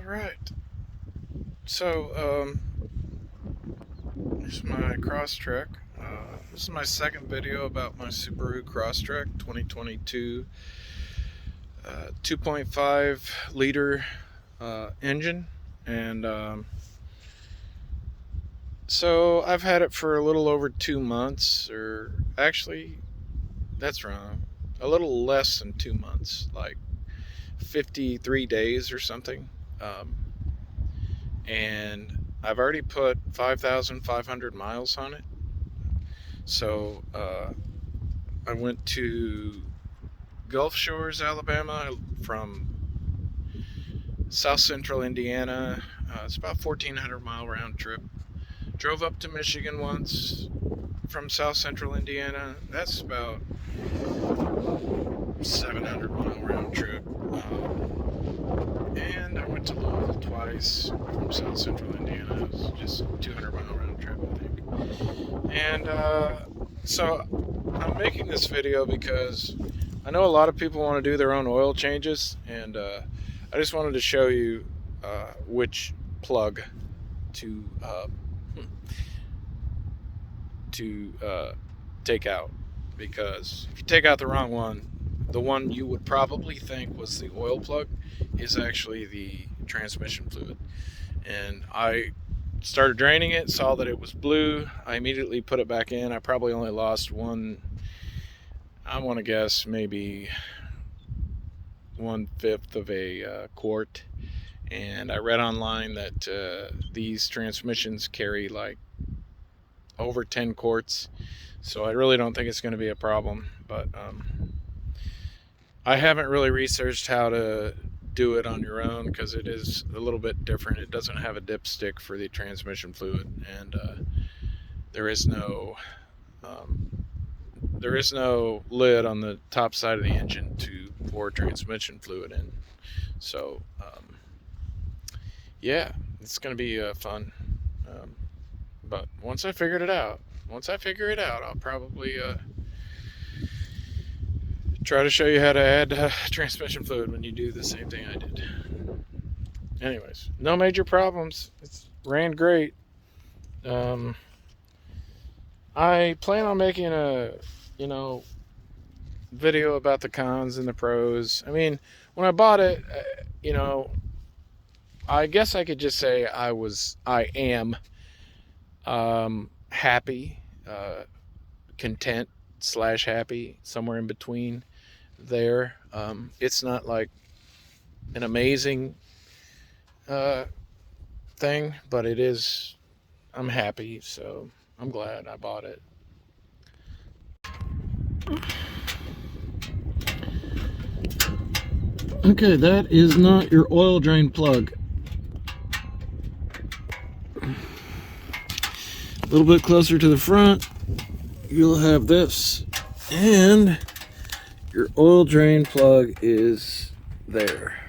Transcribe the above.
Right. So, here's my Crosstrek. This is my second video about my Subaru Crosstrek 2022 2.5 liter engine. And so I've had it for a little over 2 months, or actually, that's wrong. A little less than 2 months, like 53 days or something. And I've already put 5,500 miles on it. So I went to Gulf Shores, Alabama from South Central Indiana. It's about 1,400 mile round trip. Drove up to Michigan once from South Central Indiana. That's about 700 mile round trip. And I went to Louisville twice from South Central Indiana. It was just 200 mile round trip, I think. And so I'm making this video because I know a lot of people want to do their own oil changes, and I just wanted to show you which plug to take out, because if you take out the wrong one, the one you would probably think was the oil plug is actually the transmission fluid. And I started draining it, saw that it was blue. I immediately put it back in. I probably only lost one, I want to guess maybe 1/5 of a quart. And I read online that these transmissions carry like over 10 quarts, so I really don't think it's going to be a problem. But I haven't really researched how to do it on your own, because it is a little bit different. It doesn't have a dipstick for the transmission fluid, and there is no lid on the top side of the engine to pour transmission fluid in. So yeah, it's going to be fun. But once I figure it out, I'll probably try to show you how to add transmission fluid when you do the same thing I did. Anyways, no major problems. It's ran great. I plan on making a, video about the cons and the pros. I mean, when I bought it, I guess I could just say I am happy, content / happy, somewhere in between there. It's not like an amazing thing, but it is. I'm happy, so I'm glad I bought it. Okay, that is not your oil drain plug. A little bit closer to the front, you'll have this, and your oil drain plug is there.